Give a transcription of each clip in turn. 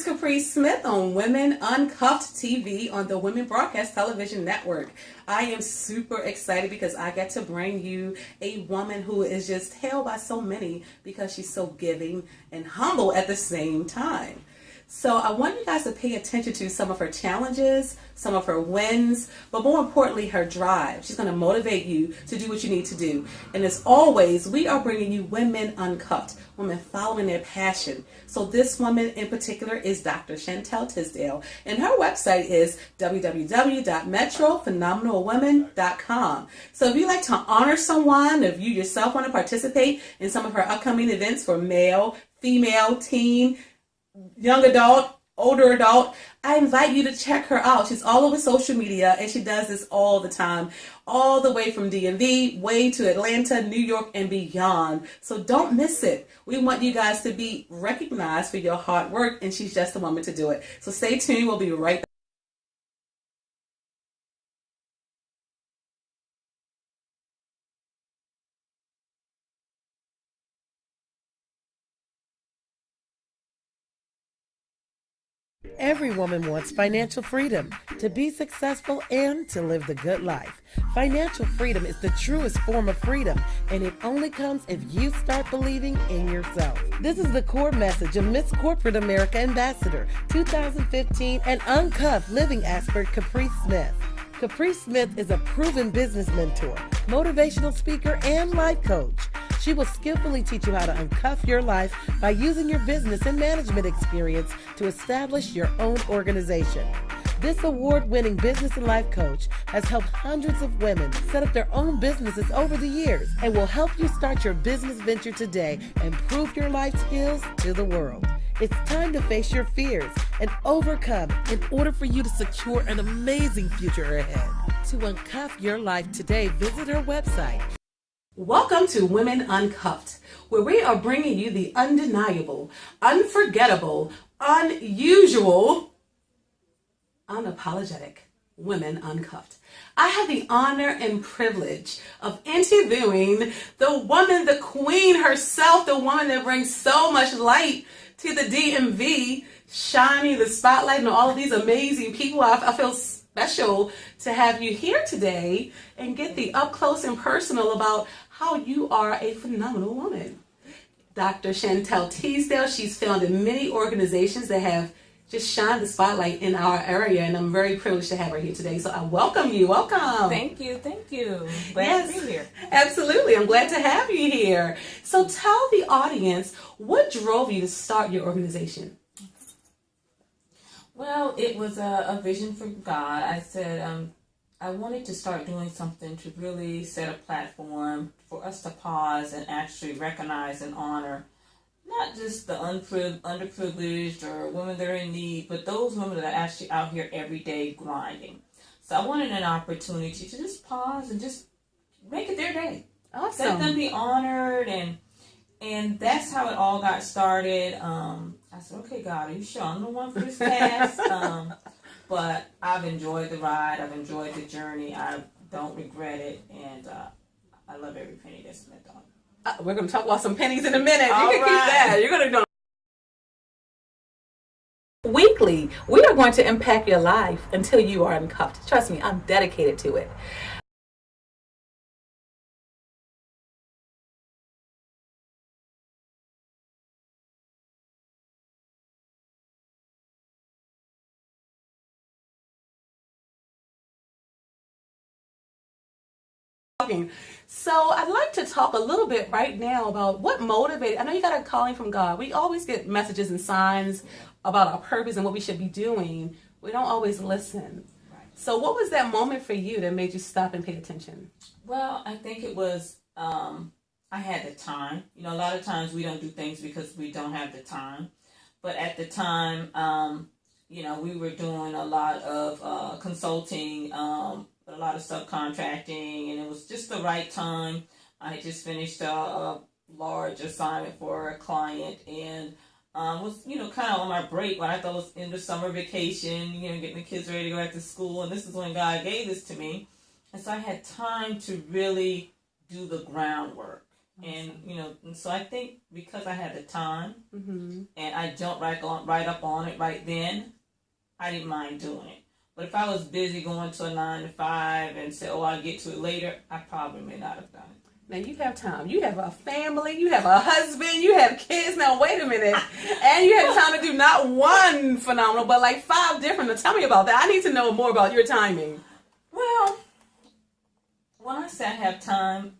is Caprice Smith on Women Uncuffed TV on the Women Broadcast Television Network. I am super excited because I get to bring you a woman who is just hailed by so many because she's so giving and humble at the same time. So I want you guys to pay attention to some of her challenges, some of her wins, but more importantly, her drive. She's going to motivate you to do what you need to do. And as always, we are bringing you women uncuffed, women following their passion. So this woman in particular is Dr. Chantell Teasdell, and her website is www.metrophenomenalwomen.com. So if you'd like to honor someone, if you yourself want to participate in some of her upcoming events for male, female, teen, young adult, older adult, I invite you to check her out. She's all over social media and she does this all the time, all the way from DMV, way to Atlanta, New York, and beyond. So don't miss it. We want you guys to be recognized for your hard work, and she's just the woman to do it. So stay tuned. We'll be right back. Every woman wants financial freedom to be successful and to live the good life. Financial freedom is the truest form of freedom, and it only comes if you start believing in yourself. This is the core message of Miss Corporate America Ambassador 2015 and Uncuffed living expert Caprice Smith. Caprice Smith is a proven business mentor, motivational speaker, and life coach. She will skillfully teach you how to uncuff your life by using your business and management experience to establish your own organization. This award-winning business and life coach has helped hundreds of women set up their own businesses over the years and will help you start your business venture today and prove your life skills to the world. It's time to face your fears and overcome in order for you to secure an amazing future ahead. To uncuff your life today, visit her website. Welcome to Women Uncuffed, where we are bringing you the undeniable, unforgettable, unusual, unapologetic Women Uncuffed. I have the honor and privilege of interviewing the woman, the queen herself, the woman that brings so much light to the DMV, shining the spotlight on all of these amazing people. I feel special to have you here today and get the up close and personal about how you are a phenomenal woman. Dr. Chantell Teasdell, she's founded many organizations that have just shined the spotlight in our area, and I'm very privileged to have her here today. So I welcome you. Welcome. Thank you. Glad to be here. Absolutely. I'm glad to have you here. So tell the audience, what drove you to start your organization? Well, it was a vision from God. I said I wanted to start doing something to really set a platform for us to pause and actually recognize and honor not just the underprivileged or women that are in need, but those women that are actually out here every day grinding. So I wanted an opportunity to just pause and just make it their day. Awesome. Let them be honored, and that's how it all got started. I said, okay, God, are you sure I'm the one for this task? But I've enjoyed the ride. I've enjoyed the journey. I don't regret it, and I love every penny that's spent on it. We're going to talk about some pennies in a minute. All you can right. keep that. You're going to know. Weekly, we are going to impact your life until you are uncuffed. Trust me, I'm dedicated to it. So I'd like to talk a little bit right now about what motivated. I know you got a calling from God. We always get messages and signs about our purpose and what we should be doing. We don't always listen. Right. So what was that moment for you that made you stop and pay attention? Well, I think it was I had the time. You know, a lot of times we don't do things because we don't have the time. But at the time, we were doing a lot of consulting, a lot of subcontracting, and it was just the right time. I had just finished a large assignment for a client, and was, kind of on my break when I thought it was in the summer vacation, getting the kids ready to go back to school, and this is when God gave this to me. And so I had time to really do the groundwork. And so I think because I had the time Mm-hmm. and I jumped right up on it right then, I didn't mind doing it. But if I was busy going to a 9 to 5 and said, "Oh, I'll get to it later," I probably may not have done it. Now you have time. You have a family. You have a husband. You have kids. Now wait a minute. And you have time to do not one phenomenal, but like 5 different. Now tell me about that. I need to know more about your timing. Well, when I say I have time,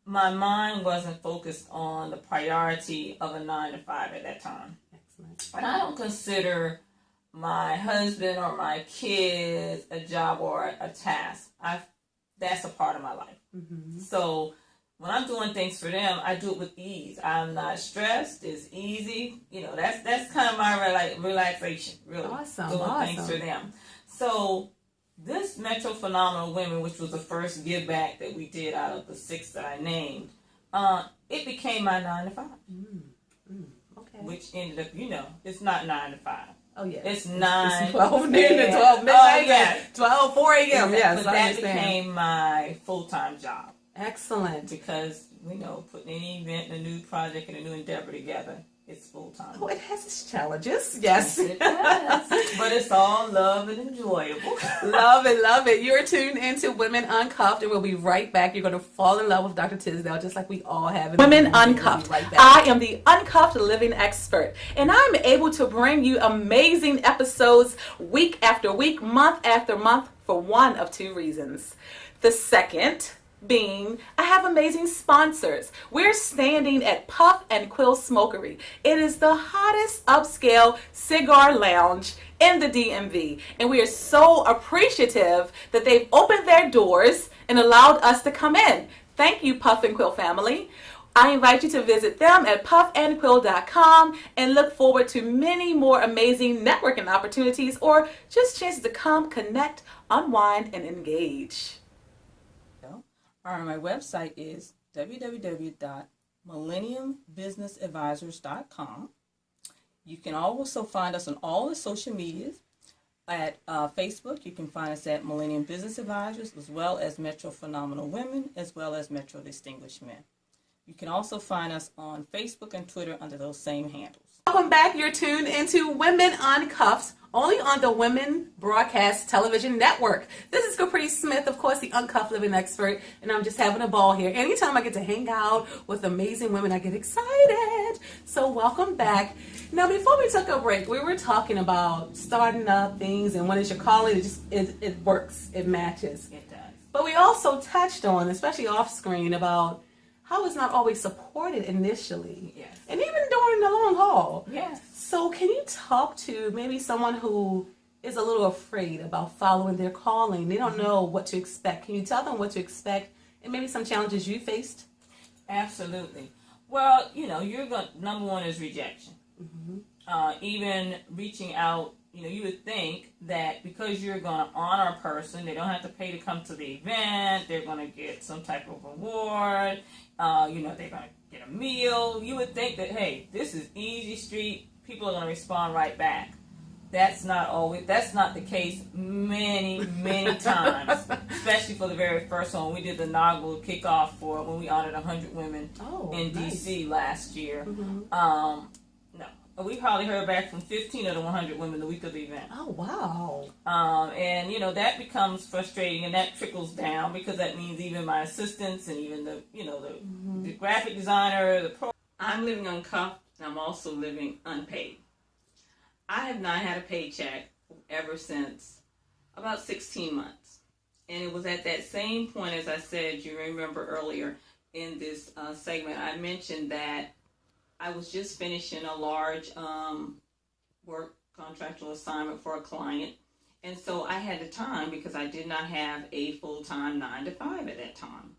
my mind wasn't focused on the priority of a 9 to 5 at that time. Excellent. And I don't consider my husband or my kids a job or a task. That's a part of my life. Mm-hmm. So when I'm doing things for them, I do it with ease. I'm not stressed. It's easy. That's kind of my relaxation, really. Awesome. Doing things for them. So this Metro Phenomenal Women, which was the first give back that we did out of the 6 that I named, it became my 9 to 5. Okay. Which ended up, it's not 9 to 5. Oh, yeah. It's 9. It's 12 noon to 12 midnight. Oh, yeah. 12, 4 a.m. Yes, but I that understand. became my full-time job. Excellent. Because, putting any event, a new project, and a new endeavor together, it's full-time. Oh, it has its challenges. Yes. It does. But it's all love and enjoyable. Love it, love it. You're tuned into Women Uncuffed, and we'll be right back. You're going to fall in love with Dr. Teasdell, just like we all have. Women Uncuffed. We'll I am the uncuffed living expert, and I'm able to bring you amazing episodes week after week, month after month, for one of 2 reasons. The second being, I have amazing sponsors. We're standing at Puff and Quill Smokery. It is the hottest upscale cigar lounge in the DMV, and we are so appreciative that they've opened their doors and allowed us to come in. Thank you, Puff and Quill family. I invite you to visit them at puffandquill.com and look forward to many more amazing networking opportunities or just chances to come, connect, unwind, and engage. My website is www.millenniumbusinessadvisors.com. You can also find us on all the social medias. At Facebook, you can find us at Millennium Business Advisors, as well as Metro Phenomenal Women, as well as Metro Distinguished Men. You can also find us on Facebook and Twitter under those same handles. Welcome back. You're tuned into Women Uncuffed, only on the Women Broadcast Television Network. This is Caprice Smith, of course, the uncuffed living expert, and I'm just having a ball here. Anytime I get to hang out with amazing women, I get excited. So welcome back. Now, before we took a break, we were talking about starting up things, and when it's your calling, it works, it matches. It does. But we also touched on, especially off screen, about how it's not always supported initially. Yes. And even during the long haul. Yes. So can you talk to maybe someone who is a little afraid about following their calling? They don't know what to expect. Can you tell them what to expect and maybe some challenges you faced? Absolutely. Well, number one is rejection. Mm-hmm. Even reaching out, you would think that because you're going to honor a person, they don't have to pay to come to the event, they're going to get some type of reward, they're going to get a meal. You would think that, hey, this is easy street, people are going to respond right back. That's not the case many, many times, especially for the very first one. We did the inaugural kickoff for when we honored 100 women in D.C. last year. Mm-hmm. We probably heard back from 15 of the 100 women the week of the event. Oh, wow. And that becomes frustrating, and that trickles down because that means even my assistants and even the the graphic designer, I'm living uncuffed, and I'm also living unpaid. I have not had a paycheck ever since about 16 months. And it was at that same point, as I said, you remember earlier in this segment, I mentioned that I was just finishing a large work contractual assignment for a client. And so I had the time because I did not have a full-time 9 to 5 at that time.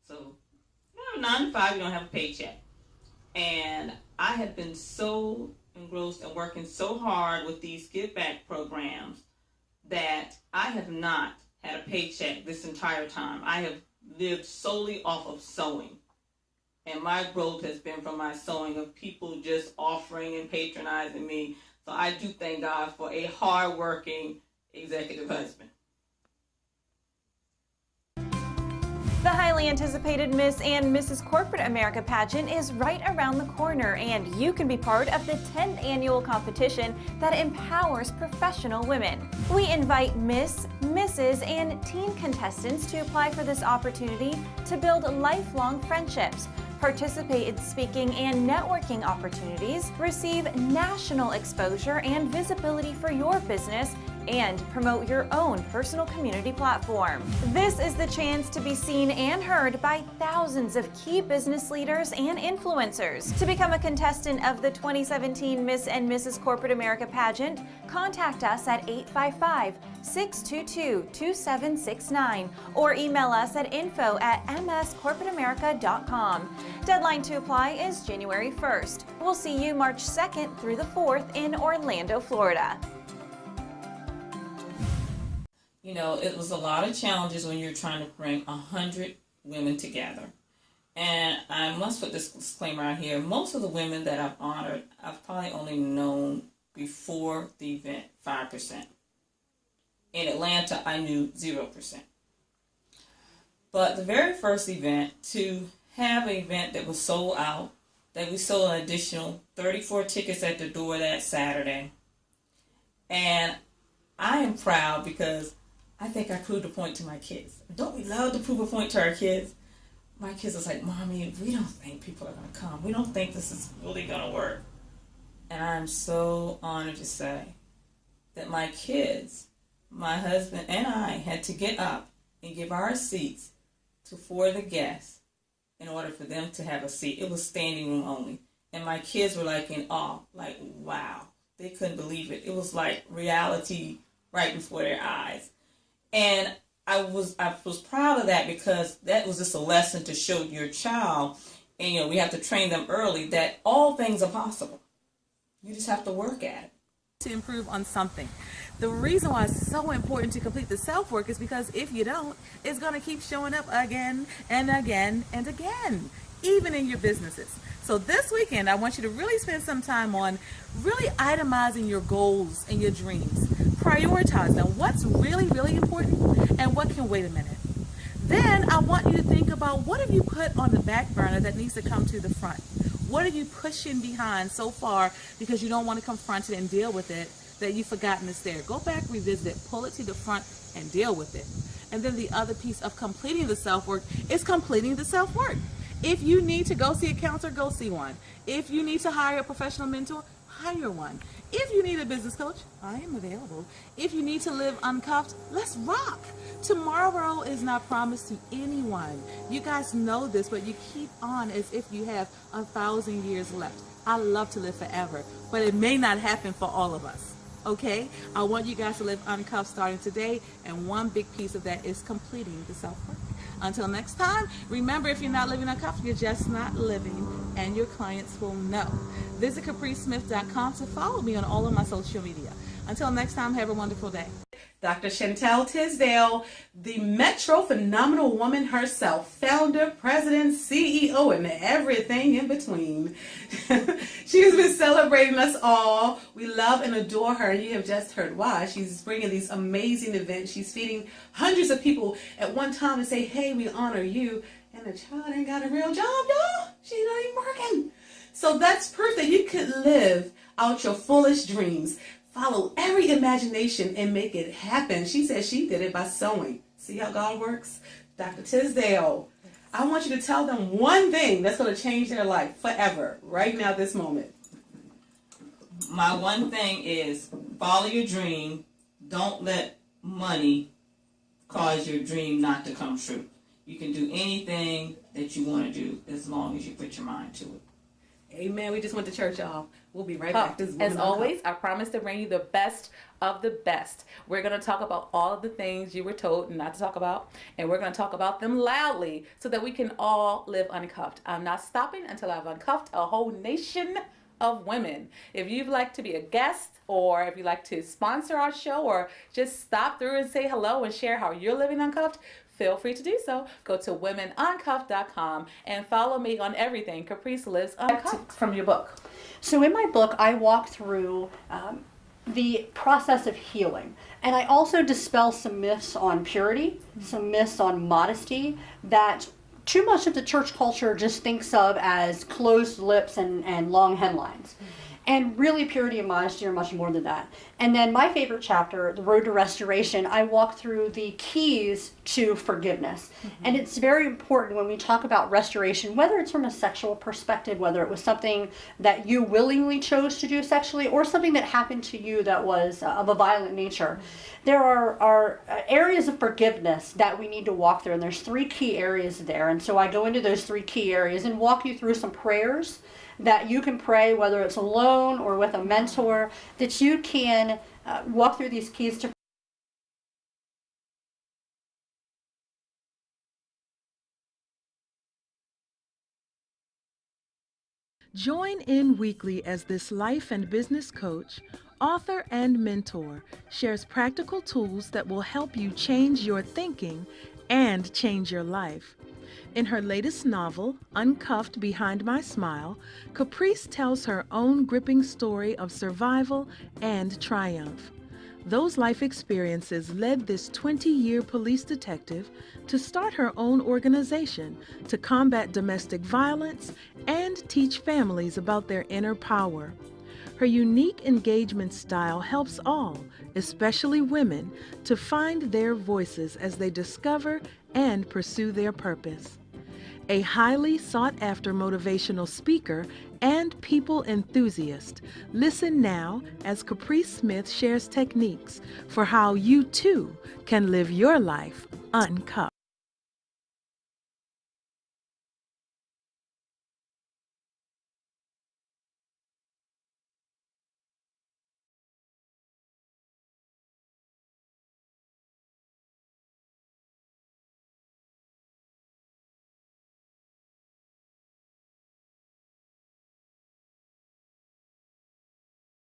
So, 9 to 5, you don't have a paycheck. And I have been so engrossed and working so hard with these give back programs that I have not had a paycheck this entire time. I have lived solely off of sewing. And my growth has been from my sewing, of people just offering and patronizing me. So I do thank God for a hard-working executive husband. The highly anticipated Miss and Mrs. Corporate America pageant is right around the corner, and you can be part of the 10th annual competition that empowers professional women. We invite Miss, Mrs., and teen contestants to apply for this opportunity to build lifelong friendships, participate in speaking and networking opportunities, receive national exposure and visibility for your business, and promote your own personal community platform. This is the chance to be seen and heard by thousands of key business leaders and influencers. To become a contestant of the 2017 Miss and Mrs. Corporate America pageant, contact us at 855-622-2769 or email us at info@mscorporateamerica.com. Deadline to apply is January 1st. We'll see you March 2nd through the 4th in Orlando, Florida. You know, it was a lot of challenges when you're trying to bring 100 women together. And I must put this disclaimer out here. Most of the women that I've honored, I've probably only known before the event 5%. In Atlanta, I knew 0%. But the very first event, to have an event that was sold out, that we sold an additional 34 tickets at the door that Saturday. And I am proud because I think I proved a point to my kids. Don't we love to prove a point to our kids? My kids was like, Mommy, we don't think people are going to come. We don't think this is really going to work. And I'm so honored to say that my kids, my husband and I had to get up and give our seats to 4 of the guests in order for them to have a seat. It was standing room only. And my kids were like in awe, like, wow. They couldn't believe it. It was like reality right before their eyes. And I was proud of that because that was just a lesson to show your child, and you know, we have to train them early that all things are possible. You just have to work at it. To improve on something. The reason why it's so important to complete the self-work is because if you don't, it's going to keep showing up again and again and again, even in your businesses. So this weekend, I want you to really spend some time on really itemizing your goals and your dreams. Prioritize them. What's really, really important and what can wait a minute. Then I want you to think about what have you put on the back burner that needs to come to the front. What are you pushing behind so far because you don't want to confront it and deal with it that you've forgotten it's there. Go back, revisit it, pull it to the front and deal with it. And then the other piece of completing the self-work is completing the self-work. If you need to go see a counselor, go see one. If you need to hire a professional mentor, hire one. If you need a business coach, I am available. If you need to live uncuffed, let's rock. Tomorrow is not promised to anyone. You guys know this, but you keep on as if you have 1,000 years left. I love to live forever, but it may not happen for all of us. Okay? I want you guys to live uncuffed starting today, and one big piece of that is completing the self-work. Until next time, remember, if you're not living uncuffed, you're just not living, and your clients will know. Visit capricesmith.com to follow me on all of my social media. Until next time, have a wonderful day. Dr. Chantell Teasdell, the Metro phenomenal woman herself, founder, president, CEO, and everything in between. She has been celebrating us all. We love and adore her, and you have just heard why. She's bringing these amazing events. She's feeding hundreds of people at one time and say, hey, we honor you. And the child ain't got a real job, y'all. She's not even working. So that's proof that you could live out your fullest dreams. Follow every imagination and make it happen. She said she did it by sewing. See how God works? Dr. Teasdell, I want you to tell them one thing that's going to change their life forever, right now, this moment. My one thing is follow your dream. Don't let money cause your dream not to come true. You can do anything that you want to do as long as you put your mind to it. Amen. We just went to church, y'all. We'll be right back. As always, I promise to bring you the best of the best. We're going to talk about all of the things you were told not to talk about, and we're going to talk about them loudly so that we can all live uncuffed. I'm not stopping until I've uncuffed a whole nation of women. If you'd like to be a guest, or if you'd like to sponsor our show, or just stop through and say hello and share how you're living uncuffed, feel free to do so. Go to womenuncuffed.com and follow me on everything Caprice Lives Uncuffed. From your book. So in my book, I walk through the process of healing. And I also dispel some myths on purity, some myths on modesty that too much of the church culture just thinks of as closed lips and long headlines. And really, purity and modesty are much more than that. And then my favorite chapter, The Road to Restoration, I walk through the keys to forgiveness. And it's very important when we talk about restoration, whether it's from a sexual perspective, whether it was something that you willingly chose to do sexually, or something that happened to you that was of a violent nature. There are areas of forgiveness that we need to walk through, and there's 3 key areas there. And so I go into those 3 key areas and walk you through some prayers that you can pray, whether it's alone or with a mentor, that you can walk through these keys to. Join in weekly as this life and business coach, author, and mentor shares practical tools that will help you change your thinking and change your life. In her latest novel, Uncuffed Behind My Smile, Caprice tells her own gripping story of survival and triumph. Those life experiences led this 20-year police detective to start her own organization to combat domestic violence and teach families about their inner power. Her unique engagement style helps all, especially women, to find their voices as they discover and pursue their purpose. A highly sought-after motivational speaker and people enthusiast, listen now as Caprice Smith shares techniques for how you too can live your life uncuffed.